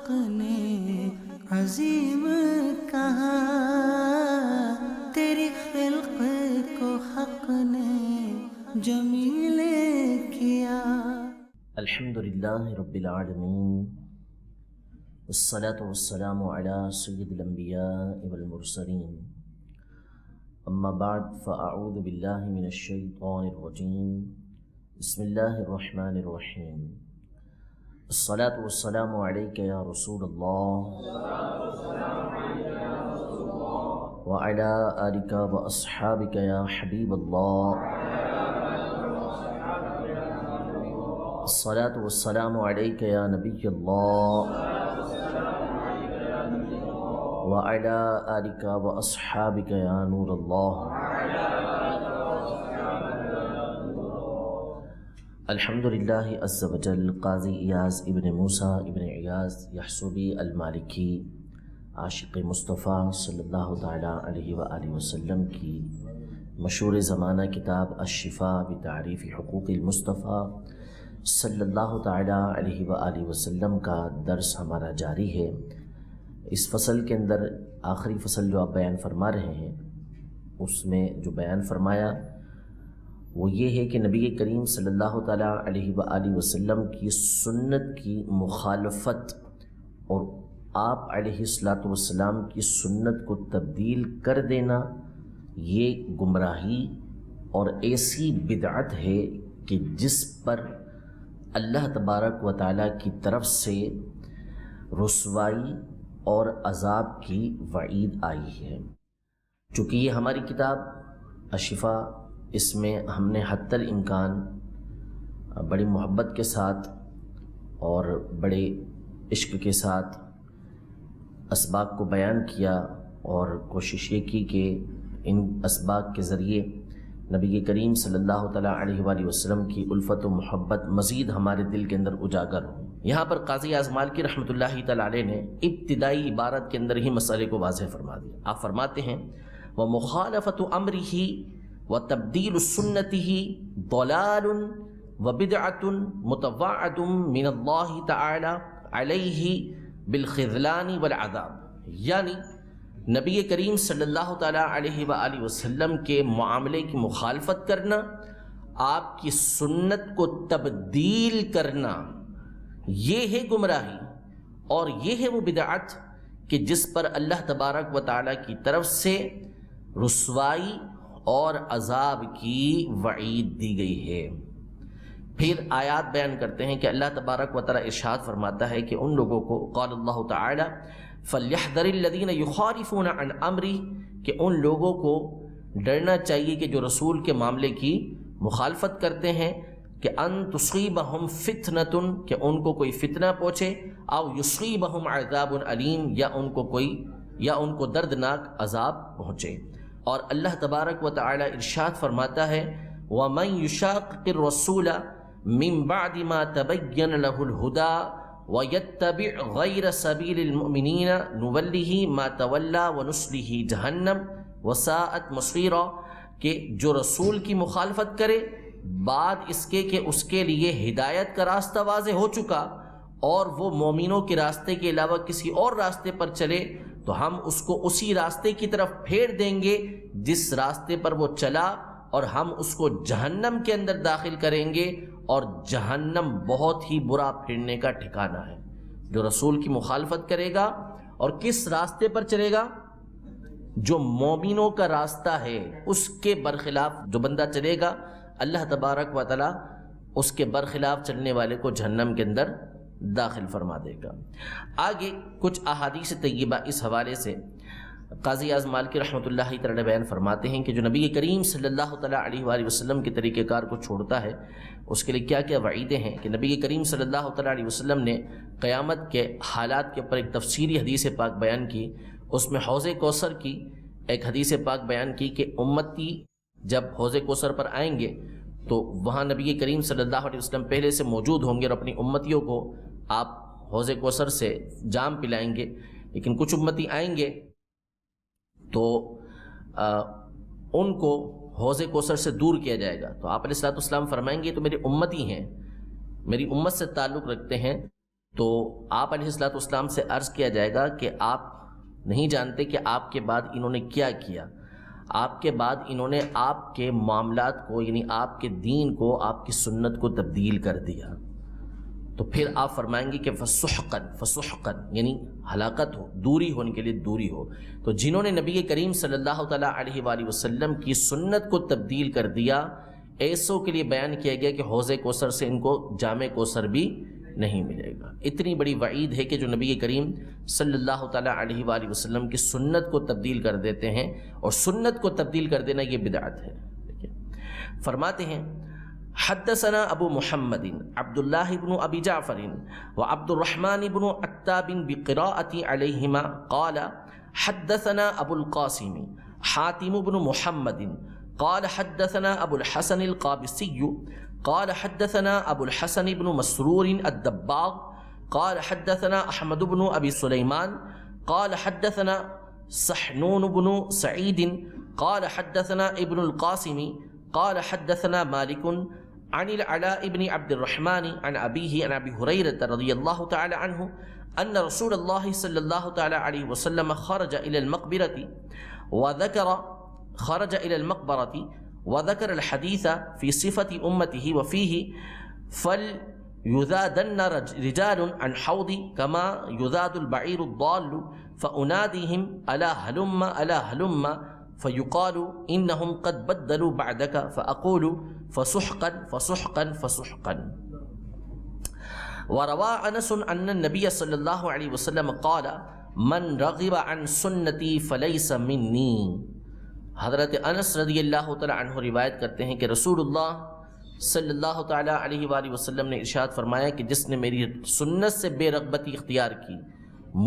نے عظیم کہا، تیری خلق کو حق نے جمیل کیا۔ الحمدللہ رب العالمین، والصلاة والسلام علی سید الانبیاء والمرسلین، اما بعد فاعوذ باللہ من الشیطان الرجیم، بسم اللہ الرحمن الرحیم۔ الصلاة والسلام علیک یا رسول اللہ وعلی آلک واصحابک یا حبیب اللہ۔ الصلاة والسلام علیک یا نبی اللہ وعلی آلک واصحابک یا نور اللہ۔ الحمدللہ عز وجل قاضی ایاز ابن موسیٰ ابن ایاز یحصبی المالکی عاشق مصطفیٰ صلی اللہ تعالیٰ علیہ وآلہ وسلم کی مشہور زمانہ کتاب الشفاء بتعریف حقوق المصطفیٰ صلی اللہ تعالیٰ علیہ وآلہ وسلم کا درس ہمارا جاری ہے۔ اس فصل کے اندر آخری فصل جو آپ بیان فرما رہے ہیں، اس میں جو بیان فرمایا وہ یہ ہے کہ نبی کریم صلی اللہ تعالیٰ علیہ وآلہ وسلم کی سنت کی مخالفت اور آپ علیہ السلام کی سنت کو تبدیل کر دینا یہ گمراہی اور ایسی بدعت ہے کہ جس پر اللہ تبارک و تعالیٰ کی طرف سے رسوائی اور عذاب کی وعید آئی ہے۔ چونکہ یہ ہماری کتاب الشفاء، اس میں ہم نے حتی الامکان بڑی محبت کے ساتھ اور بڑے عشق کے ساتھ اسباق کو بیان کیا اور کوشش یہ کی کہ ان اسباق کے ذریعے نبی کریم صلی اللہ تعالیٰ علیہ وآلہ وسلم کی الفت و محبت مزید ہمارے دل کے اندر اجاگر ہو۔ یہاں پر قاضی ایاز مالکی رحمۃ اللہ تعالیٰ علیہ نے ابتدائی عبارت کے اندر ہی مسئلے کو واضح فرما دیا۔ آپ فرماتے ہیں وَمُخَالَفَةُ أَمْرِهِ وَتَبْدِيلُ سُنَّتِهِ ضَلَالٌ وَبِدْعَةٌ مُتَوَعَّدٌ مِّنَ اللَّهِ تَعَالَى عَلَيْهِ بِالْخِذْلَانِ وَالْعَذَابِ، یعنی نبی کریم صلی اللہ تعالیٰ علیہ وآلہ وسلم کے معاملے کی مخالفت کرنا، آپ کی سنت کو تبدیل کرنا، یہ ہے گمراہی اور یہ ہے وہ بدعت کہ جس پر اللہ تبارک و تعالیٰ کی طرف سے رسوائی اور عذاب کی وعید دی گئی ہے۔ پھر آیات بیان کرتے ہیں کہ اللہ تبارک و تعالیٰ ارشاد فرماتا ہے کہ ان لوگوں کو قال اللہ تعالی فَلْيَحْذَرِ الَّذِينَ يُخَالِفُونَ عَنْ أَمْرِهِ، کہ ان لوگوں کو ڈرنا چاہیے کہ جو رسول کے معاملے کی مخالفت کرتے ہیں کہ ان تصیبہم فتنۃ، کہ ان کو کوئی فتنہ پہنچے، او یصیبہم عذاب علیم، یا ان کو دردناک عذاب پہنچے۔ اور اللہ تبارک و تعالی ارشاد فرماتا ہے وَمَن يُشَاقِقِ الرَّسُولَ مِن بَعْدِ مَا تَبَيَّنَ لَهُ الْهُدَى وَيَتَّبِعْ غَيْرَ سَبِيلِ الْمُؤْمِنِينَ نُوَلِّهِ مَا تَوَلَّى وَنُصْلِهِ جَهَنَّمَ وَسَاءَتْ مَصِيرًا، کہ جو رسول کی مخالفت کرے بعد اس کے کہ اس کے لیے ہدایت کا راستہ واضح ہو چکا اور وہ مومنوں کے راستے کے علاوہ کسی اور راستے پر چلے، تو ہم اس کو اسی راستے کی طرف پھیر دیں گے جس راستے پر وہ چلا، اور ہم اس کو جہنم کے اندر داخل کریں گے، اور جہنم بہت ہی برا پھرنے کا ٹھکانہ ہے۔ جو رسول کی مخالفت کرے گا اور کس راستے پر چلے گا؟ جو مومنوں کا راستہ ہے اس کے برخلاف جو بندہ چلے گا، اللہ تبارک و تعالی اس کے برخلاف چلنے والے کو جہنم کے اندر داخل فرما دے گا۔ آگے کچھ احادیث طیبہ اس حوالے سے قاضی ایاز مالکی رحمۃ اللہ تعالی بیان فرماتے ہیں کہ جو نبی کریم صلی اللہ تعالیٰ علیہ وآلہ وسلم کے طریقہ کار کو چھوڑتا ہے اس کے لیے کیا کیا وعیدیں ہیں، کہ نبی کریم صلی اللہ تعالیٰ علیہ وسلم نے قیامت کے حالات کے اوپر ایک تفصیلی حدیث پاک بیان کی۔ اس میں حوض کوثر کی ایک حدیث پاک بیان کی کہ امتی جب حوض کوثر پر آئیں گے تو وہاں نبی کریم صلی اللہ علیہ وسلم پہلے سے موجود ہوں گے اور اپنی امتیوں کو آپ حوض کوثر سے جام پلائیں گے، لیکن کچھ امتی آئیں گے تو ان کو حوض کوثر سے دور کیا جائے گا۔ تو آپ علیہ الصلوۃ والسلام فرمائیں گے تو میری امتی ہیں، میری امت سے تعلق رکھتے ہیں، تو آپ علیہ الصلوۃ والسلام سے عرض کیا جائے گا کہ آپ نہیں جانتے کہ آپ کے بعد انہوں نے کیا کیا، آپ کے بعد انہوں نے آپ کے معاملات کو، یعنی آپ کے دین کو، آپ کی سنت کو تبدیل کر دیا۔ تو پھر آپ فرمائیں گے کہ فسحقاً، فسحقاً یعنی ہلاکت ہو، دوری ہو، ان کے لیے دوری ہو۔ تو جنہوں نے نبی کریم صلی اللہ تعالیٰ علیہ وآلہ وسلم کی سنت کو تبدیل کر دیا، ایسوں کے لیے بیان کیا گیا کہ حوض کوثر سے ان کو جام کوثر بھی نہیں ملے گا۔ اتنی بڑی وعید ہے کہ جو نبی کریم صلی اللہ تعالیٰ علیہ وآلہ وسلم کی سنت کو تبدیل کر دیتے ہیں، اور سنت کو تبدیل کر دینا یہ بدعت ہے۔ فرماتے ہیں حدثنا ابو محمد عبد اللہ بن ابی جعفر وعبد الرحمن بن عتاب بقراءة علیہما قال حدثنا ابو القاسم حاتم بن محمد قال حدثنا ابو الحسن القابسی قال حدثنا ابو الحسن بن مسرور الدباغ قال حدثنا احمد بن ابی سلیمان قال حدثنا سحنون بن سعید قال حدثنا ابن القاسم قال حدثنا مالک عن العلاء بن عبد الرحمن عن أبيه عن أبي هريرة رضي الله تعالى عنه أن رسول الله صلى الله تعالى عليه وسلم خرج إلى المقبرة وذكر الحديث في صفة أمته وفيه فليذادن رجال عن حوضي كما يذاد البعير الضال فأناديهم ألا هلم ألا هلم فيقال إنهم قد بدلوا بعدك فأقول فسحقا فسحقا فسحقا۔ وروى أنس أن النبي صلى الله عليه وسلم قال من رغب عن سنتي فليس مني۔ حضرت انس رضی اللہ تعالی عنہ روایت کرتے ہیں کہ رسول اللہ صلی اللہ تعالی علیہ وآلہ وسلم نے ارشاد فرمایا کہ جس نے میری سنت سے بے رغبتی اختیار کی،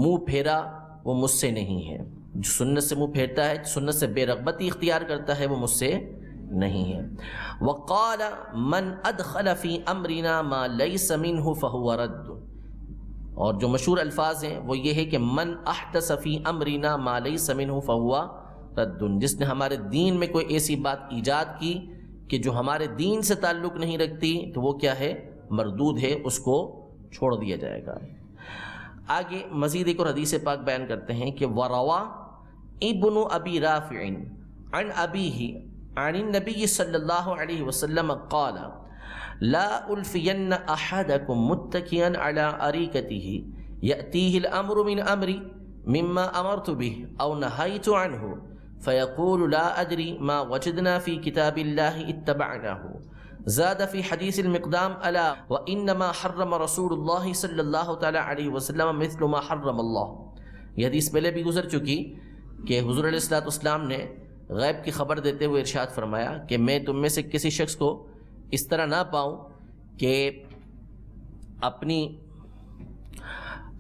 منہ پھیرا، وہ مجھ سے نہیں ہے۔ جو سنت سے منہ پھیرتا ہے، سنت سے بے رغبتی اختیار کرتا ہے، وہ مجھ سے نہیں ہے۔ وقال من ادخل فی امرنا ما لیس منہ فہو رد۔ اور جو مشہور الفاظ ہیں وہ یہ ہے کہ من احدث فی امرنا ما لیس منہ فہو رد، جس نے ہمارے دین میں کوئی ایسی بات ایجاد کی کہ جو ہمارے دین سے تعلق نہیں رکھتی، تو وہ کیا ہے؟ مردود ہے، اس کو چھوڑ دیا جائے گا۔ آگے مزید ایک اور حدیث پاک بیان کرتے ہیں کہ وَرَوَى ابن ابی رافع عن ابیہ عن النبی صلی اللہ علیہ وسلم قال لا الفین احدکم متکئا علی اریکتہ یأتیہ الامر من امری مما امرت به او نہیت عنہ فیقول لا ادری ما وجدنا فی کتاب اللہ اتبعناه۔ زاد فی حدیث المقدام الا وانما حرم رسول اللہ صلی اللہ تعالی علیہ وسلم مثل ما حرم اللہ۔ یہ حدیث پہلے بھی گزر چکی کہ حضور علیہ الصلوۃ والسلام نے غیب کی خبر دیتے ہوئے ارشاد فرمایا کہ میں تم میں سے کسی شخص کو اس طرح نہ پاؤں کہ اپنی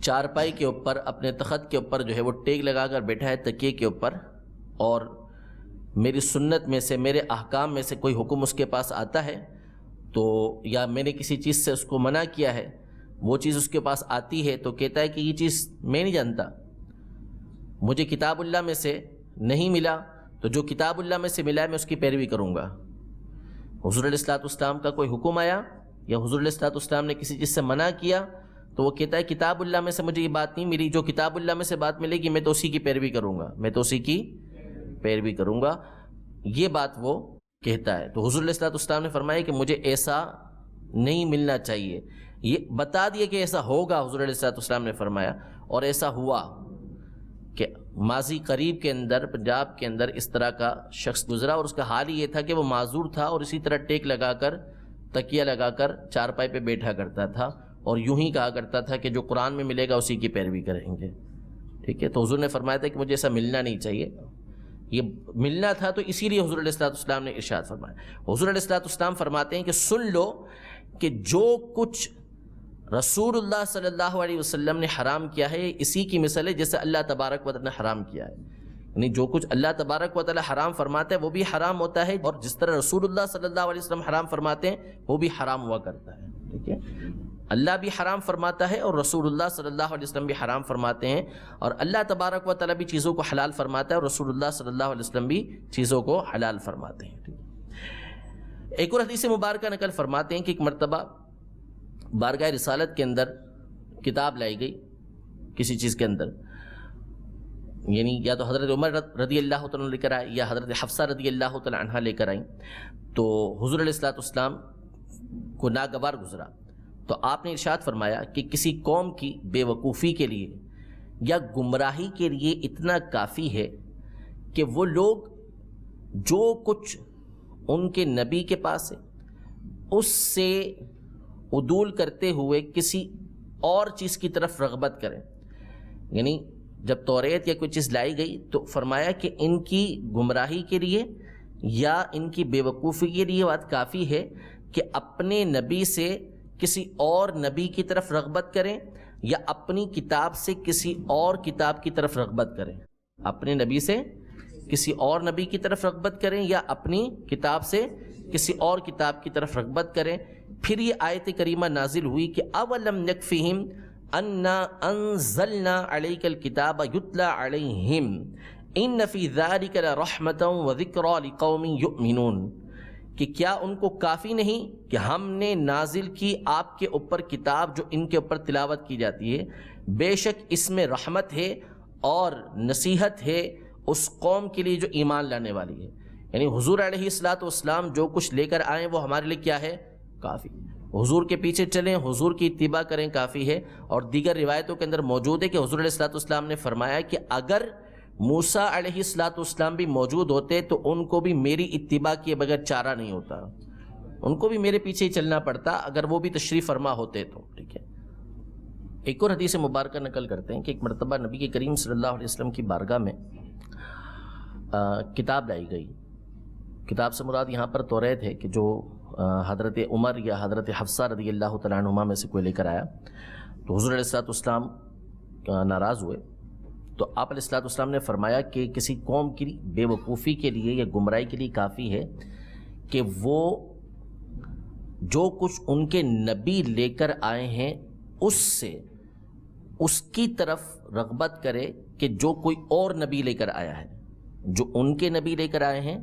چارپائی کے اوپر، اپنے تخت کے اوپر جو ہے وہ ٹیک لگا کر بیٹھا ہے تکیے کے اوپر، اور میری سنت میں سے، میرے احکام میں سے کوئی حکم اس کے پاس آتا ہے تو، یا میں نے کسی چیز سے اس کو منع کیا ہے، وہ چیز اس کے پاس آتی ہے تو کہتا ہے کہ یہ چیز میں نہیں جانتا، مجھے کتاب اللہ میں سے نہیں ملا، تو جو کتاب اللہ میں سے ملا ہے میں اس کی پیروی کروں گا۔ حضور علیہ الصلوۃ والسلام کا کوئی حکم آیا یا حضور علیہ الصلوۃ والسلام نے کسی چیز سے منع کیا تو وہ کہتا ہے کتاب اللہ میں سے مجھے یہ بات نہیں ملی، جو کتاب اللہ میں سے بات ملے گی میں تو اسی کی پیروی کروں گا، میں تو اسی کی پیروی کروں گا، یہ بات وہ کہتا ہے۔ تو حضور علیہ الصلوۃ والسلام نے فرمایا کہ مجھے ایسا نہیں ملنا چاہیے، یہ بتا دیا کہ ایسا ہوگا، حضور علیہ الصلوۃ والسلام نے فرمایا، اور ایسا ہوا کہ ماضی قریب کے اندر پنجاب کے اندر اس طرح کا شخص گزرا، اور اس کا حال یہ تھا کہ وہ معذور تھا اور اسی طرح ٹیک لگا کر، تکیہ لگا کر چارپائی پہ بیٹھا کرتا تھا، اور یوں ہی کہا کرتا تھا کہ جو قرآن میں ملے گا اسی کی پیروی کریں گے۔ ٹھیک ہے، تو حضور نے فرمایا تھا کہ مجھے ایسا ملنا نہیں چاہیے، یہ ملنا تھا تو اسی لیے حضور علیہ الصلوۃ والسلام نے ارشاد فرمایا۔ حضور علیہ الصلوۃ والسلام فرماتے ہیں کہ سن لو کہ جو کچھ رسول اللہ صلی اللہ علیہ وسلم نے حرام کیا ہے اسی کی مثل ہے جیسے اللہ تبارک و تعالی نے حرام کیا ہے، یعنی جو کچھ اللہ تبارک و تعالی حرام فرماتا ہے وہ بھی حرام ہوتا ہے، اور جس طرح رسول اللہ صلی اللہ علیہ وسلم حرام فرماتے ہیں وہ بھی حرام ہوا کرتا ہے۔ ٹھیک ہے، اللہ بھی حرام فرماتا ہے اور رسول اللہ صلی اللہ علیہ وسلم بھی حرام فرماتے ہیں، اور اللہ تبارک و تعالی بھی چیزوں کو حلال فرماتا ہے اور رسول اللہ صلی اللہ علیہ وسلم بھی چیزوں کو حلال فرماتے ہیں۔ ایک اور حدیث مبارکہ نقل فرماتے ہیں کہ ایک مرتبہ بارگاہ رسالت کے اندر کتاب لائی گئی کسی چیز کے اندر، یعنی یا تو حضرت عمر رضی اللہ تعالیٰ لے کر آئے یا حضرت حفصہ رضی اللہ تعالیٰ عنہ لے کر آئیں، تو حضور علیہ الصلوۃ والسلام کو ناگوار گزرا، تو آپ نے ارشاد فرمایا کہ کسی قوم کی بے وقوفی کے لیے یا گمراہی کے لیے اتنا کافی ہے کہ وہ لوگ جو کچھ ان کے نبی کے پاس ہے اس سے عدول کرتے ہوئے کسی اور چیز کی طرف رغبت کریں. یعنی جب توریت یا کوئی چیز لائی گئی تو فرمایا کہ ان کی گمراہی کے لیے یا ان کی بے وقوفی کے لیے بات کافی ہے کہ اپنے نبی سے کسی اور نبی کی طرف رغبت کریں یا اپنی کتاب سے کسی اور کتاب کی طرف رغبت کریں. اپنے نبی سے کسی اور نبی کی طرف رغبت کریں یا اپنی کتاب سے کسی اور کتاب کی طرف رغبت کریں. پھر یہ آیت کریمہ نازل ہوئی کہ اولم یکفہم انا انزلنا علیک الکتاب یتلی علیہم ان فی ذلک لرحمۃ وذکری لقوم یؤمنون، کہ کیا ان کو کافی نہیں کہ ہم نے نازل کی آپ کے اوپر کتاب جو ان کے اوپر تلاوت کی جاتی ہے، بے شک اس میں رحمت ہے اور نصیحت ہے اس قوم کے لیے جو ایمان لانے والی ہے. یعنی حضور علیہ الصلوۃ والسلام جو کچھ لے کر آئیں وہ ہمارے لیے کیا ہے؟ کافی. حضور کے پیچھے چلیں، حضور کی اتباع کریں، کافی ہے. اور دیگر روایتوں کے اندر موجود ہے کہ حضور علیہ الصلوۃ والسلام نے فرمایا کہ اگر موسیٰ علیہ الصلوۃ والسلام بھی موجود ہوتے تو ان کو بھی میری اتباع کیے بغیر چارہ نہیں ہوتا، ان کو بھی میرے پیچھے ہی چلنا پڑتا اگر وہ بھی تشریف فرما ہوتے تو. ٹھیک ہے. ایک اور حدیث مبارکہ نقل کرتے ہیں کہ ایک مرتبہ نبی کے کریم صلی اللہ علیہ وسلم کی بارگاہ میں کتاب لائی گئی. کتاب سے مراد یہاں پر توریت ہے کہ جو حضرت عمر یا حضرت حفصہ رضی اللہ تعالیٰ عنہما میں سے کوئی لے کر آیا. تو حضور علیہ الصلوۃ والسلام ناراض ہوئے، تو آپ علیہ الصلوۃ والسلام نے فرمایا کہ کسی قوم کی بے وقوفی کے لیے یا گمراہی کے لیے کافی ہے کہ وہ جو کچھ ان کے نبی لے کر آئے ہیں اس سے اس کی طرف رغبت کرے کہ جو کوئی اور نبی لے کر آیا ہے، جو ان کے نبی لے کر آئے ہیں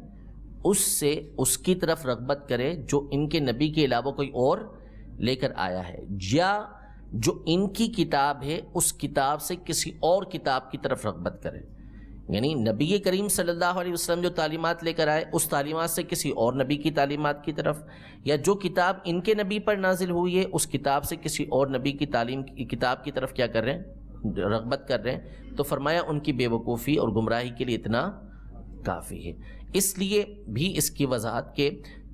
اس سے اس کی طرف رغبت کرے جو ان کے نبی کے علاوہ کوئی اور لے کر آیا ہے، یا جو ان کی کتاب ہے اس کتاب سے کسی اور کتاب کی طرف رغبت کرے. یعنی نبی کریم صلی اللہ علیہ وسلم جو تعلیمات لے کر آئے اس تعلیمات سے کسی اور نبی کی تعلیمات کی طرف، یا جو کتاب ان کے نبی پر نازل ہوئی ہے اس کتاب سے کسی اور نبی کی تعلیم کی کتاب کی طرف کیا کر رہے ہیں؟ رغبت کر رہے ہیں. تو فرمایا ان کی بے وقوفی اور گمراہی کے لیے اتنا کافی ہے. اس لیے بھی اس کی وضاحت کہ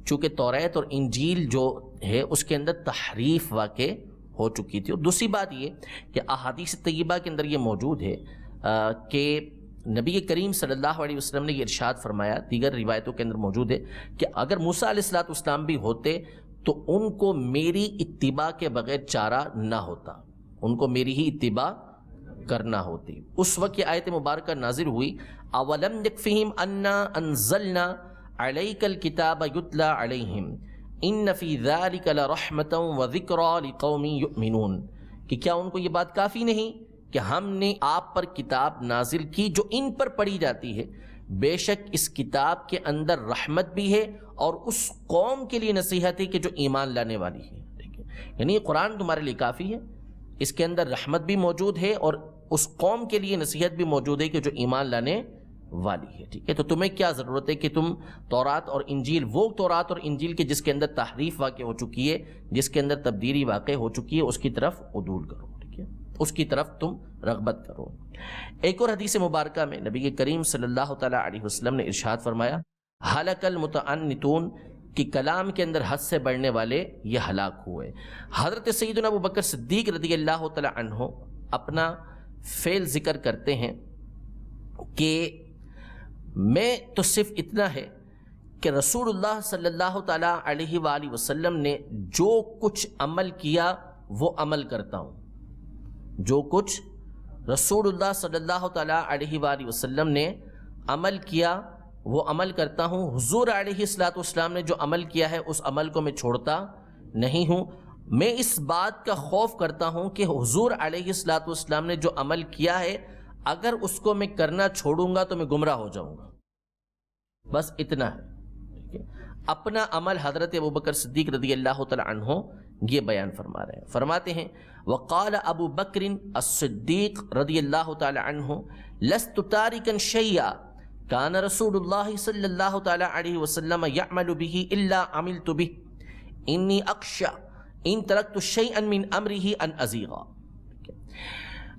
چونکہ توریت اور انجیل جو ہے اس کے اندر تحریف واقع ہو چکی تھی. اور دوسری بات یہ کہ احادیث طیبہ کے اندر یہ موجود ہے کہ نبی کریم صلی اللہ علیہ وسلم نے یہ ارشاد فرمایا، دیگر روایتوں کے اندر موجود ہے کہ اگر موسیٰ علیہ الصلوۃ والسلام بھی ہوتے تو ان کو میری اتباع کے بغیر چارہ نہ ہوتا، ان کو میری ہی اتباع کرنا ہوتی. اس وقت یہ آیت مبارکہ نازل ہوئی اولم یکفہم انا انزلنا علیک الکتاب یتلی علیہم ان فی ذلک لرحمۃ وذکری لقوم یؤمنون، کہ کیا ان کو یہ بات کافی نہیں کہ ہم نے آپ پر کتاب نازل کی جو ان پر پڑھی جاتی ہے، بے شک اس کتاب کے اندر رحمت بھی ہے اور اس قوم کے لیے نصیحت ہے کہ جو ایمان لانے والی ہے. ٹھیک ہے. یعنی قرآن تمہارے لیے کافی ہے، اس کے اندر رحمت بھی موجود ہے اور اس قوم کے لیے نصیحت بھی موجود ہے کہ جو ایمان لانے والی ہے. ٹھیک ہے. تو تمہیں کیا ضرورت ہے کہ تم تورات اور انجیل، وہ تورات اور انجیل کے جس کے اندر تحریف واقع ہو چکی ہے، جس کے اندر تبدیلی واقع ہو چکی ہے، اس کی طرف عدول کرو. ٹھیک ہے. اس کی طرف تم رغبت کرو. ایک اور حدیث مبارکہ میں نبی کریم صلی اللہ تعالیٰ علیہ وسلم نے ارشاد فرمایا ہلک المتعنتون، کہ کلام کے اندر حد سے بڑھنے والے یہ ہلاک ہوئے. حضرت سیدنا ابو بکر صدیق رضی اللہ تعالیٰ عنہ اپنا فعل ذکر کرتے ہیں کہ میں تو صرف اتنا ہے کہ رسول اللہ صلی اللہ تعالیٰ علیہ وآلہ وسلم نے جو کچھ عمل کیا وہ عمل کرتا ہوں، جو کچھ رسول اللہ صلی اللہ تعالیٰ علیہ وآلہ وسلم نے عمل کیا وہ عمل کرتا ہوں. حضور علیہ الصلوۃ والسلام نے جو عمل کیا ہے اس عمل کو میں چھوڑتا نہیں ہوں. میں اس بات کا خوف کرتا ہوں کہ حضور علیہ الصلوۃ والسلام نے جو عمل کیا ہے اگر اس کو میں کرنا چھوڑوں گا تو میں گمراہ ہو جاؤں گا. بس اتنا ہے. ٹھیک ہے. اپنا عمل حضرت ابوبکر صدیق رضی اللہ تعالی عنہ یہ بیان فرما رہے ہیں. فرماتے ہیں وقال ابو بکر الصدیق رضی اللہ تعالی عنہ لست تارکا شیئا کان رسول اللہ صلی اللہ تعالی علیہ وسلم یعمل به الا عملت به انی اخشى ان ترکت شیئا من امره ان ازیغا.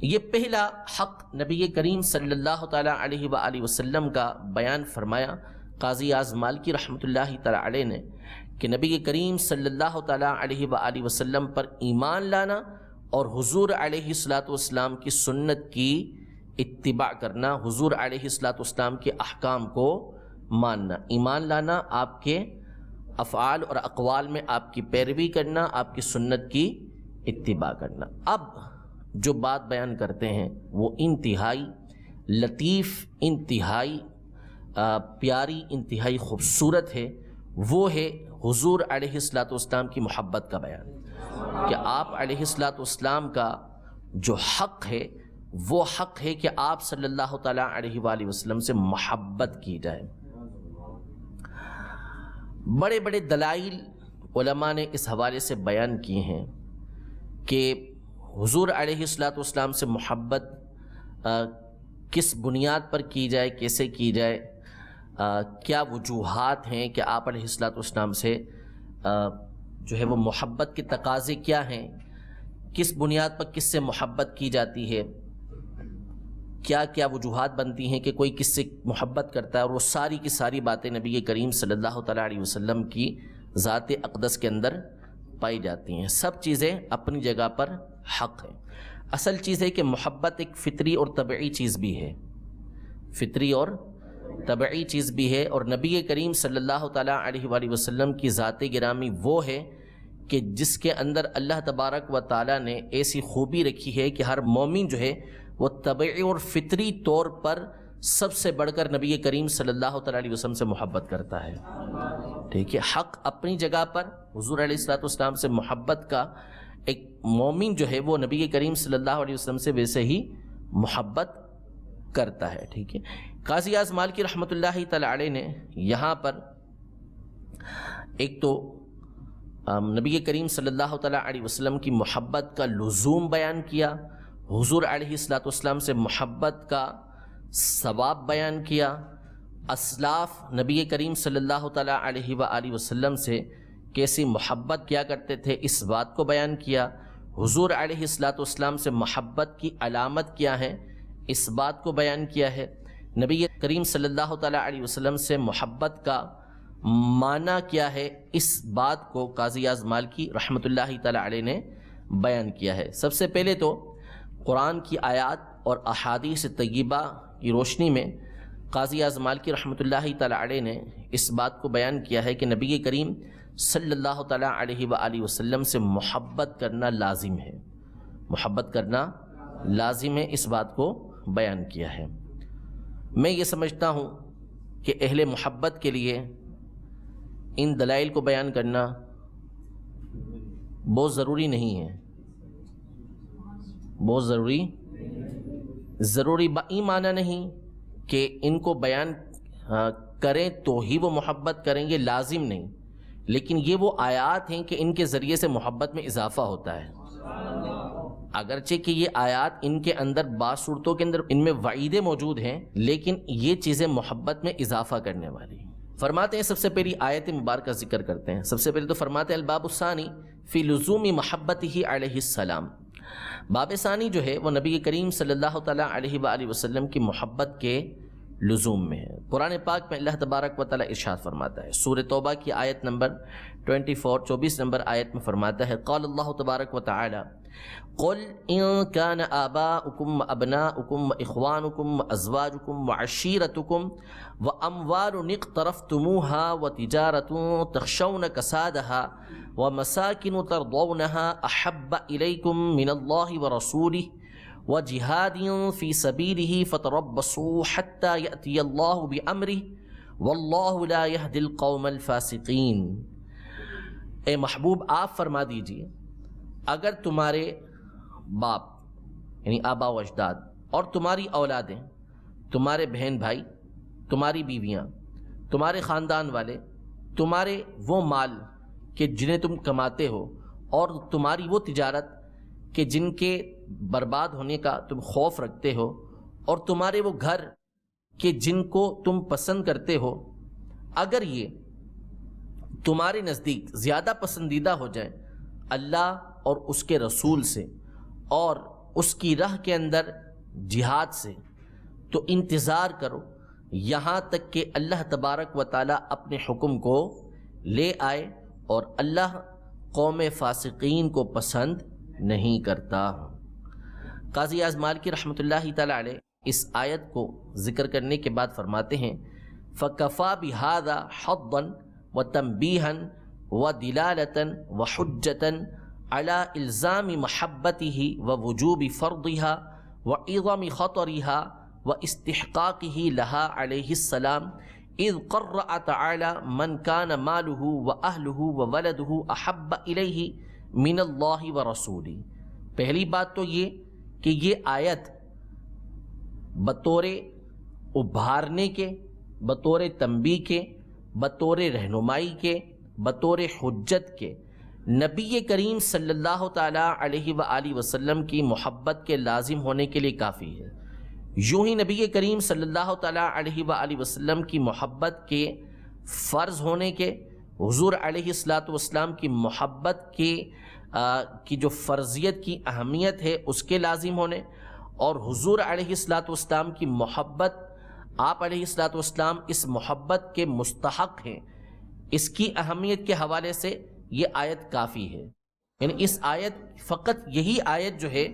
یہ پہلا حق نبی کریم صلی اللہ تعالی علیہ وآلہ وسلم کا بیان فرمایا قاضی اعظ مالکی رحمۃ اللہ تعالی علیہ نے کہ نبی کریم صلی اللہ تعالی علیہ وآلہ وسلم پر ایمان لانا اور حضور علیہ الصلاۃ والسلام کی سنت کی اتباع کرنا، حضور علیہ الصلاۃ والسلام کے احکام کو ماننا، ایمان لانا، آپ کے افعال اور اقوال میں آپ کی پیروی کرنا، آپ کی سنت کی اتباع کرنا. اب جو بات بیان کرتے ہیں وہ انتہائی لطیف، انتہائی پیاری، انتہائی خوبصورت ہے. وہ ہے حضور علیہ الصلاۃ والسلام کی محبت کا بیان، کہ آپ علیہ الصلاۃ والسلام کا جو حق ہے وہ حق ہے کہ آپ صلی اللہ تعالیٰ علیہ وآلہ وسلم سے محبت کی جائے. بڑے بڑے دلائل علماء نے اس حوالے سے بیان کیے ہیں کہ حضور علیہ الصلاۃ والسلام سے محبت کس بنیاد پر کی جائے، کیسے کی جائے، کیا وجوہات ہیں کہ آپ علیہ الصلاۃ والسلام سے جو ہے وہ محبت کے تقاضے کیا ہیں، کس بنیاد پر کس سے محبت کی جاتی ہے، کیا کیا وجوہات بنتی ہیں کہ کوئی کس سے محبت کرتا ہے، اور وہ ساری کی ساری باتیں نبی کریم صلی اللہ تعالیٰ علیہ وسلم کی ذات اقدس کے اندر پائی جاتی ہیں. سب چیزیں اپنی جگہ پر حق ہیں. اصل چیز ہے کہ محبت ایک فطری اور طبعی چیز بھی ہے، فطری اور طبعی چیز بھی ہے. اور نبی کریم صلی اللہ تعالیٰ علیہ وآلہ وسلم کی ذات گرامی وہ ہے کہ جس کے اندر اللہ تبارک و تعالیٰ نے ایسی خوبی رکھی ہے کہ ہر مومن جو ہے وہ طبعی اور فطری طور پر سب سے بڑھ کر نبی کریم صلی اللہ تعالیٰ علیہ وسلم سے محبت کرتا ہے. ٹھیک ہے، حق اپنی جگہ پر حضور علیہ الصلوۃ والسلام سے محبت کا ایک مومن جو ہے وہ نبی کریم صلی اللہ علیہ وسلم سے ویسے ہی محبت کرتا ہے. ٹھیک ہے، قاضی اعظ مالکی رحمۃ اللہ تعالی علیہ نے یہاں پر ایک تو نبی کریم صلی اللہ تعالی علیہ وسلم کی محبت کا لزوم بیان کیا، حضور علیہ الصلوۃ والسلام سے محبت کا ثواب بیان کیا، اسلاف نبی کریم صلی اللہ تعالی علیہ وآلہ وسلم سے کیسی محبت کیا کرتے تھے اس بات کو بیان کیا، حضور علیہ الصلوۃ والسلام سے محبت کی علامت کیا ہے اس بات کو بیان کیا ہے، نبی کریم صلی اللہ تعالی علیہ وسلم سے محبت کا معنی کیا ہے اس بات کو قاضی اعظ مالکی رحمۃ اللہ تعالی علیہ نے بیان کیا ہے. سب سے پہلے تو قرآن کی آیات اور احادیث طیبہ کی روشنی میں قاضی اعظ مالکی رحمۃ اللہ تعالی علیہ نے اس بات کو بیان کیا ہے کہ نبی کریم صلی اللہ تعالی علیہ وآلہ وسلم سے محبت کرنا لازم ہے، محبت کرنا لازم ہے، اس بات کو بیان کیا ہے. میں یہ سمجھتا ہوں کہ اہل محبت کے لیے ان دلائل کو بیان کرنا بہت ضروری نہیں ہے، بہت ضروری بئی معنی نہیں کہ ان کو بیان کریں تو ہی وہ محبت کریں گے، لازم نہیں، لیکن یہ وہ آیات ہیں کہ ان کے ذریعے سے محبت میں اضافہ ہوتا ہے. اگرچہ کہ یہ آیات ان کے اندر بعض صورتوں کے اندر ان میں وعیدیں موجود ہیں، لیکن یہ چیزیں محبت میں اضافہ کرنے والی ہیں. فرماتے ہیں سب سے پہلی آیت مبارکہ ذکر کرتے ہیں. سب سے پہلے تو فرماتے ہیں الباب الثانی فی لزوم محبتہ علیہ السلام. باب ثانی جو ہے وہ نبی کریم صلی اللہ تعالیٰ علیہ وآلہ وسلم کی محبت کے لزوم میں ہے. قرآن پاک میں اللہ تبارک و تعالیٰ ارشاد فرماتا ہے، سورہ توبہ کی آیت نمبر 24 نمبر آیت میں فرماتا ہے، قال اللہ تبارک و تعالیٰ قل ان كان آباؤكم وابناؤكم واخوانكم وازواجكم وعشيرتكم واموال اقترفتموها وتجارة تخشون كسادها ومساكن ترضونها احب اليكم من الله ورسوله وجهاد في سبيله فتربصوا حتى يأتي الله بأمره والله لا يهدي القوم الفاسقين. اے محبوب آپ فرما دیجئے اگر تمہارے باپ یعنی آبا و اجداد اور تمہاری اولادیں، تمہارے بہن بھائی، تمہاری بیویاں، تمہارے خاندان والے، تمہارے وہ مال کہ جنہیں تم کماتے ہو، اور تمہاری وہ تجارت کہ جن کے برباد ہونے کا تم خوف رکھتے ہو، اور تمہارے وہ گھر کہ جن کو تم پسند کرتے ہو، اگر یہ تمہارے نزدیک زیادہ پسندیدہ ہو جائیں اللہ اور اس کے رسول سے اور اس کی راہ کے اندر جہاد سے، تو انتظار کرو یہاں تک کہ اللہ تبارک و تعالیٰ اپنے حکم کو لے آئے، اور اللہ قوم فاسقین کو پسند نہیں کرتا۔ قاضی اعظم مالکی رحمۃ اللہ تعالی علیہ اس آیت کو ذکر کرنے کے بعد فرماتے ہیں فَكَفَى بِهَذَا حَضًّا وَتَنْبِيهًا وَدِلَالَةً وَحُجَّةً عَلَى إِلْزَامِ مَحَبَّتِهِ وَوُجُوبِ فَرْضِهَا وَعِظَمِ خَطَرِهَا وَإِسْتِحْقَاقِهِ لَهَا عَلَيْهِ السَّلَامُ إِذْ قَرَّأَ تَعَالَى مَنْ كَانَ مَالُهُ وَأَهْلُهُ وَوَلَدُهُ أَحَبَّ إِلَيْهِ مِنَ اللَّهِ وَرَسُولِهِ۔ پہلی بات تو یہ کہ یہ آیت بطور ابھارنے کے، بطور تنبیہ کے، بطور رہنمائی کے، بطور حجت کے نبی کریم صلی اللہ تعالی علیہ وآلہ وسلم کی محبت کے لازم ہونے کے لیے کافی ہے۔ یوں ہی نبی کریم صلی اللہ تعالی علیہ وآلہ وسلم کی محبت کے فرض ہونے کے، حضور علیہ الصلاۃ والسلام کی محبت کی جو فرضیت کی اہمیت ہے اس کے لازم ہونے، اور حضور علیہ الصلاۃ والسلام کی محبت، آپ علیہ الصلاۃ والسلام اس محبت کے مستحق ہیں، اس کی اہمیت کے حوالے سے یہ آیت کافی ہے۔ یعنی اس آیت، فقط یہی آیت جو ہے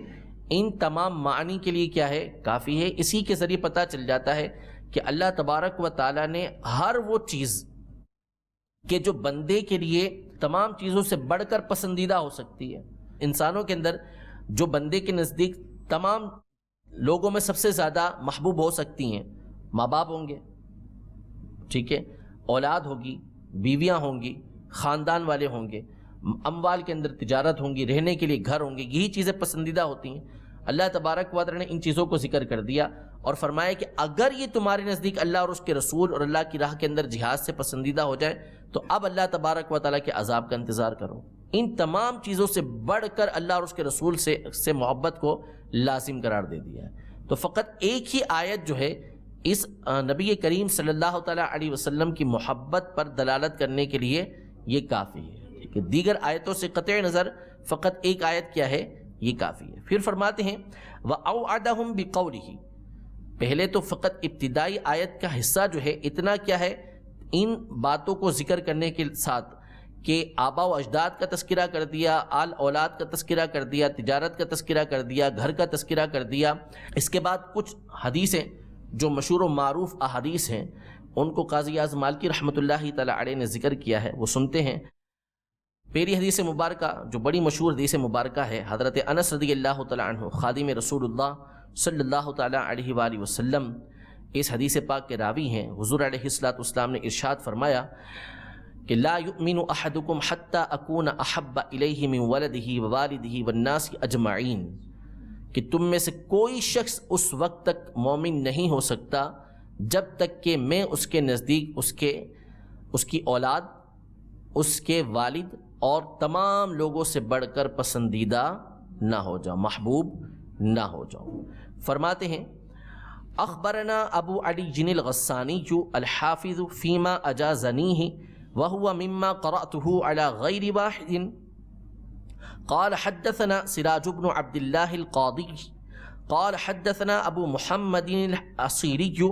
ان تمام معنی کے لیے کیا ہے، کافی ہے۔ اسی کے ذریعے پتہ چل جاتا ہے کہ اللہ تبارک و تعالیٰ نے ہر وہ چیز کہ جو بندے کے لیے تمام چیزوں سے بڑھ کر پسندیدہ ہو سکتی ہے، انسانوں کے اندر جو بندے کے نزدیک تمام لوگوں میں سب سے زیادہ محبوب ہو سکتی ہیں، ماں باپ ہوں گے، ٹھیک ہے، اولاد ہوگی، بیویاں ہوں گی، خاندان والے ہوں گے، اموال کے اندر تجارت ہوں گی، رہنے کے لیے گھر ہوں گے، یہی چیزیں پسندیدہ ہوتی ہیں۔ اللہ تبارک و تعالیٰ نے ان چیزوں کو ذکر کر دیا اور فرمایا کہ اگر یہ تمہارے نزدیک اللہ اور اس کے رسول اور اللہ کی راہ کے اندر جہاد سے پسندیدہ ہو جائے تو اب اللہ تبارک و تعالیٰ کے عذاب کا انتظار کرو۔ ان تمام چیزوں سے بڑھ کر اللہ اور اس کے رسول سے محبت کو لازم قرار دے دیا ہے۔ تو فقط ایک ہی آیت جو ہے اس نبی کریم صلی اللہ تعالیٰ علیہ وسلم کی محبت پر دلالت کرنے کے لیے یہ کافی ہے کہ دیگر آیتوں سے قطع نظر فقط ایک آیت کیا ہے، یہ کافی ہے۔ پھر فرماتے ہیں وَأَوْعَدَهُمْ بِقَوْلِهِ، پہلے تو فقط ابتدائی آیت کا حصہ جو ہے اتنا کیا ہے، ان باتوں کو ذکر کرنے کے ساتھ کہ آبا و اجداد کا تذکرہ کر دیا، آل اولاد کا تذکرہ کر دیا، تجارت کا تذکرہ کر دیا، گھر کا تذکرہ کر دیا۔ اس کے بعد کچھ حدیثیں جو مشہور و معروف احادیث ہیں ان کو قاضی اعظم مالکی رحمۃ اللہ تعالی علیہ نے ذکر کیا ہے، وہ سنتے ہیں۔ پہلی حدیث مبارکہ جو بڑی مشہور حدیث مبارکہ ہے، حضرت انس رضی اللہ تعالی عنہ خادم رسول اللہ صلی اللہ تعالی علیہ وآلہ وسلم اس حدیث پاک کے راوی ہیں۔ حضور علیہ الصلوۃ والسلام نے ارشاد فرمایا کہ لا یؤمن احدکم حتی اکون احب الیہ من ولدہ ووالدہ والناس اجمعین، کہ تم میں سے کوئی شخص اس وقت تک مومن نہیں ہو سکتا جب تک کہ میں اس کے نزدیک اس کی اولاد، اس کے والد اور تمام لوگوں سے بڑھ کر پسندیدہ نہ ہو جاؤں، محبوب نہ ہو جاؤں۔ فرماتے ہیں اخبرنا ابو علی جن الغسانی الحافظ فیما اجازنیہ وهو مما قرأته على غير واحد قال حدثنا سراج بن عبد الله القاضي قال حدثنا ابو محمد الأصيلي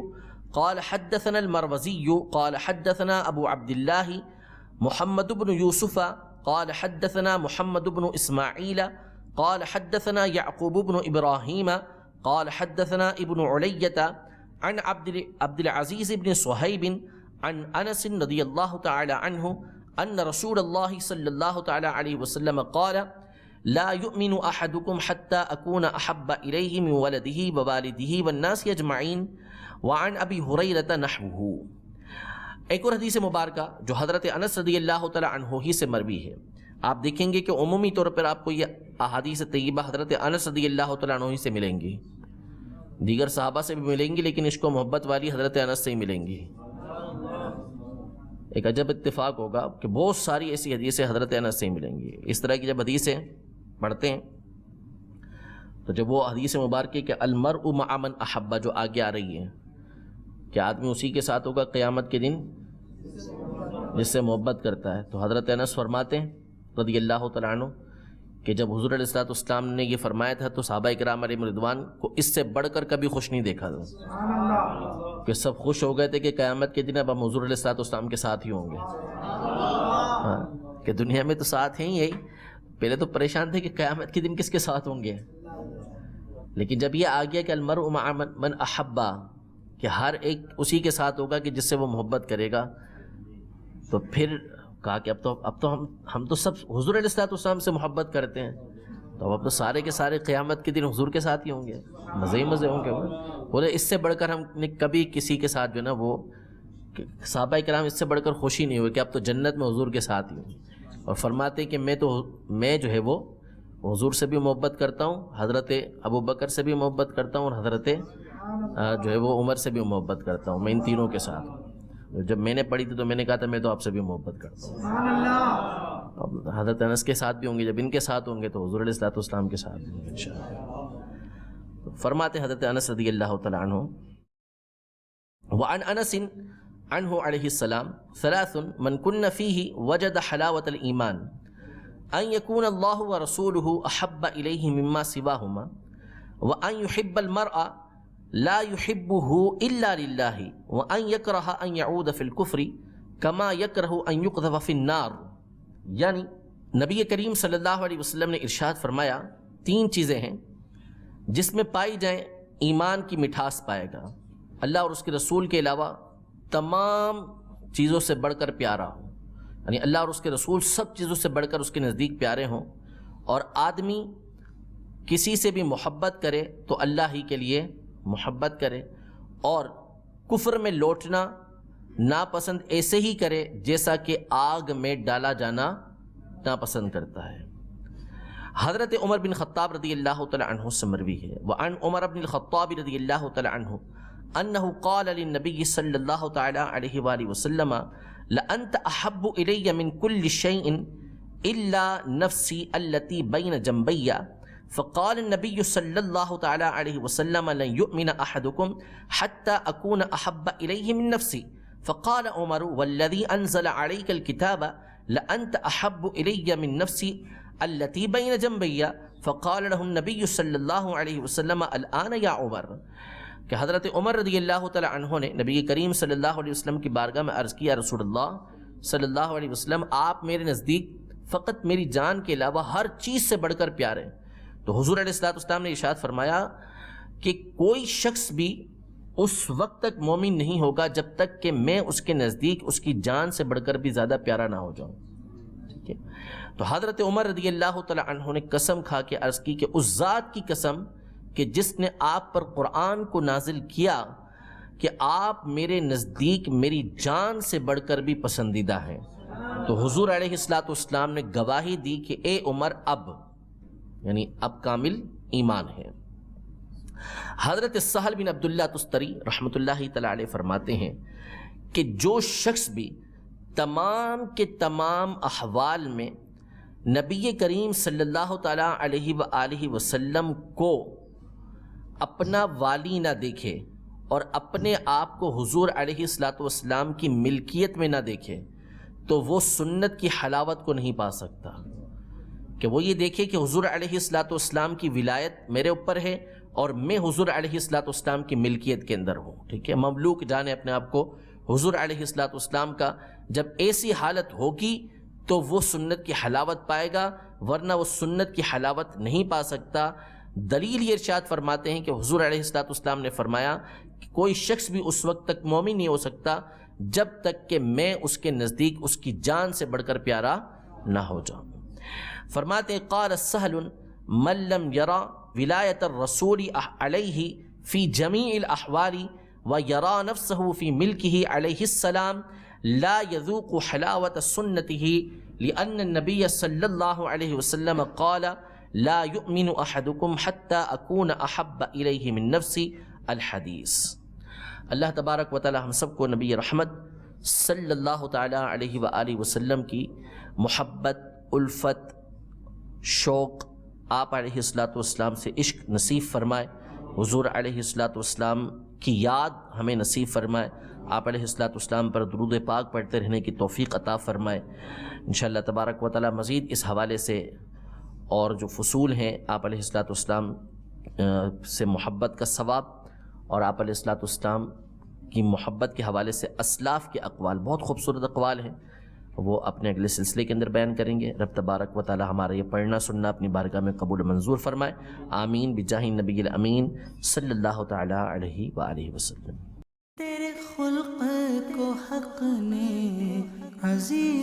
قال حدثنا المروزي قال حدثنا ابو عبد الله محمد بن يوسف قال حدثنا محمد بن اسماعيل قال حدثنا يعقوب بن ابراهيم قال حدثنا ابن علية عن عبد العزيز بن صهيب عن انس رضی اللہ تعالی عنہ ان رسول اللہ صلی اللہ تعالی علیہ وسلم قال لا يؤمن احدكم حتى اكون احب الیہ من ولدہ ووالدہ والناس اجمعین وعن ابی ہریرہ نحوہ۔ ایک اور حدیث مبارکہ جو حضرت انس رضی اللہ تعالی عنہ ہی سے مروی ہے، آپ دیکھیں گے کہ عمومی طور پر آپ کو یہ احادیث طیبہ حضرت انس رضی اللہ تعالی عنہ ہی سے ملیں گی، دیگر صحابہ سے بھی ملیں گی لیکن عشق و محبت والی حضرت انس سے ہی ملیں گی۔ ایک عجب اتفاق ہوگا کہ بہت ساری ایسی حدیثیں حضرت انس سے ہی ملیں گی۔ اس طرح کی جب حدیثیں پڑھتے ہیں تو جب وہ حدیث مبارکہ کہ المرء مع من احب جو آگے آ رہی ہے کہ آدمی اسی کے ساتھ ہوگا قیامت کے دن جس سے محبت کرتا ہے، تو حضرت انس فرماتے ہیں رضی اللہ تعالیٰ عنہ کہ جب حضور علیہ الصلوۃ والسلام نے یہ فرمایا تھا تو صحابہ کرام علیہم رضوان کو اس سے بڑھ کر کبھی خوش نہیں دیکھا تھا کہ سب خوش ہو گئے تھے کہ قیامت کے دن اب ہم حضور علیہ الصلوۃ والسلام کے ساتھ ہی ہوں گے، کہ دنیا میں تو ساتھ ہیں یہی، پہلے تو پریشان تھے کہ قیامت کے دن کس کے ساتھ ہوں گے، لیکن جب یہ آ گیا کہ المرء مع من احبا کہ ہر ایک اسی کے ساتھ ہوگا کہ جس سے وہ محبت کرے گا، تو پھر کہا کہ اب تو ہم تو سب حضور علیہ الصلوۃ والسلام سے محبت کرتے ہیں، تو اب تو سارے کے سارے قیامت کے دن حضور کے ساتھ ہی ہوں گے، مزے ہی مزے ہوں گے۔ بولے اس سے بڑھ کر ہم نے کبھی کسی کے ساتھ جو ہے نا وہ صحابہ کرام اس سے بڑھ کر خوشی نہیں ہوئی کہ اب تو جنت میں حضور کے ساتھ ہی ہوں، اور فرماتے ہیں کہ میں جو ہے وہ حضور سے بھی محبت کرتا ہوں، حضرت ابوبکر سے بھی محبت کرتا ہوں، اور حضرت جو ہے وہ عمر سے بھی محبت کرتا ہوں، میں ان تینوں کے ساتھ ہوں۔ جب میں نے پڑھی تھی تو میں نے کہا تھا میں تو آپ سے بھی محبت کرتا ہوں، اب حضرت انس کے ساتھ بھی ہوں گے، جب ان کے ساتھ ہوں گے تو حضور علیہ الصلوۃ والسلام کے ساتھ بھی ہوں گے انشاءاللہ۔ فرماتے حضرت انس رضی اللہ تعالیٰ عنہ وعن انس عنہ علیہ السلام ثلاث من کن فیہ وجد حلاوۃ الایمان ان یکون اللہ ورسولہ احب الیہ مما سواہما وان یحب المرء لا يحبه الا لله وان يكره ان يعود في الكفر كما يكره ان يقذف في النار۔ یعنی نبی کریم صلی اللہ علیہ وسلم نے ارشاد فرمایا تین چیزیں ہیں جس میں پائی جائیں ایمان کی مٹھاس پائے گا، اللہ اور اس کے رسول کے علاوہ تمام چیزوں سے بڑھ کر پیارا ہو، یعنی اللہ اور اس کے رسول سب چیزوں سے بڑھ کر اس کے نزدیک پیارے ہوں، اور آدمی کسی سے بھی محبت کرے تو اللہ ہی کے لیے محبت کرے، اور کفر میں لوٹنا ناپسند ایسے ہی کرے جیسا کہ آگ میں ڈالا جانا ناپسند کرتا ہے۔ حضرت عمر بن خطاب رضی اللہ تعالی عنہ سے مروی ہے وعن عمر بن الخطاب رضی اللہ تعالی عنہ انه قال للنبي صلی اللہ تعالی علیہ وآلہ وسلم لأنت احب الی من كل شيء الا نفسی التي بین جنبی فقال النبي صلی اللہ تعالی علیہ وسلم لن يؤمن احدكم حتى اكون احب الیہ من نفسی فقال عمر والذی انزل علیک الكتاب لأنت احب الی من نفسی التي بین جنبی فقال له النبي صلی اللہ علیہ وسلم الآن یا عمر، کہ حضرت عمر رضی اللہ تعالی عنہ نے نبی کریم صلی اللہ علیہ وسلم کی بارگاہ میں عرض کیا رسول اللہ صلی اللہ علیہ وسلم آپ میرے نزدیک فقط میری جان کے علاوہ ہر چیز سے بڑھ کر پیارے ہیں۔ تو حضور علیہ الصلوۃ والسلام نے ارشاد فرمایا کہ کوئی شخص بھی اس وقت تک مومن نہیں ہوگا جب تک کہ میں اس کے نزدیک اس کی جان سے بڑھ کر بھی زیادہ پیارا نہ ہو جاؤں، ٹھیک ہے۔ تو حضرت عمر رضی اللہ تعالی عنہ نے قسم کھا کے عرض کی کہ اس ذات کی قسم کہ جس نے آپ پر قرآن کو نازل کیا کہ آپ میرے نزدیک میری جان سے بڑھ کر بھی پسندیدہ ہیں، تو حضور علیہ الصلوۃ والسلام نے گواہی دی کہ اے عمر یعنی اب کامل ایمان ہے۔ حضرت سہل بن عبداللہ تستری رحمۃ اللہ تعالی علیہ فرماتے ہیں کہ جو شخص بھی تمام کے تمام احوال میں نبی کریم صلی اللہ تعالی علیہ وآلہ وسلم کو اپنا والی نہ دیکھے اور اپنے آپ کو حضور علیہ الصلوۃ والسلام کی ملکیت میں نہ دیکھے تو وہ سنت کی حلاوت کو نہیں پا سکتا، کہ وہ یہ دیکھے کہ حضور علیہ الصلوۃ والسلام کی ولایت میرے اوپر ہے اور میں حضور علیہ الصلوۃ والسلام کی ملکیت کے اندر ہوں، ٹھیک ہے۔ مملوک جانے اپنے آپ کو حضور علیہ الصلوۃ والسلام کا، جب ایسی حالت ہوگی تو وہ سنت کی حلاوت پائے گا، ورنہ وہ سنت کی حلاوت نہیں پا سکتا۔ دلیل یہ ارشاد فرماتے ہیں کہ حضور علیہ الصلوۃ والسلام نے فرمایا کہ کوئی شخص بھی اس وقت تک مومن نہیں ہو سکتا جب تک کہ میں اس کے نزدیک اس کی جان سے بڑھ کر پیارا نہ ہو جاؤں۔ فرماتے قال سہل من لم یرا ولایت الرسول علیہ فی جمیع الاحوال ویرا نفسہ فی ملکہ علیہ السلام لا یذوق حلاوت سنتہ لأن النبی صلی اللہ علیہ وسلم قال لا یؤمن احدکم حتی اکون احب الیہ من نفسی الحدیث۔ اللہ تبارک و تعالی ہم سب کو نبی رحمت صلی اللہ تعالی علیہ وآلہ وسلم کی محبت، الفت، شوق آپ علیہ الصلوۃ والسلام سے عشق نصیب فرمائے، حضور علیہ الصلوۃ والسلام کی یاد ہمیں نصیب فرمائے، آپ علیہ الصلوۃ والسلام پر درود پاک پڑھتے رہنے کی توفیق عطا فرمائے۔ انشاءاللہ تبارک و تعالی مزید اس حوالے سے اور جو فصول ہیں آپ علیہ الصلوۃ والسلام سے محبت کا ثواب اور آپ علیہ الصلوۃ والسلام کی محبت کے حوالے سے اسلاف کے اقوال، بہت خوبصورت اقوال ہیں، وہ اپنے اگلے سلسلے کے اندر بیان کریں گے۔ رب تبارک و تعالی ہمارا یہ پڑھنا سننا اپنی بارگاہ میں قبول منظور فرمائے، آمین بجاہ نبی الامین صلی اللہ تعالی علیہ وآلہ وسلم۔ تیرے خلق کو حق نے عظیم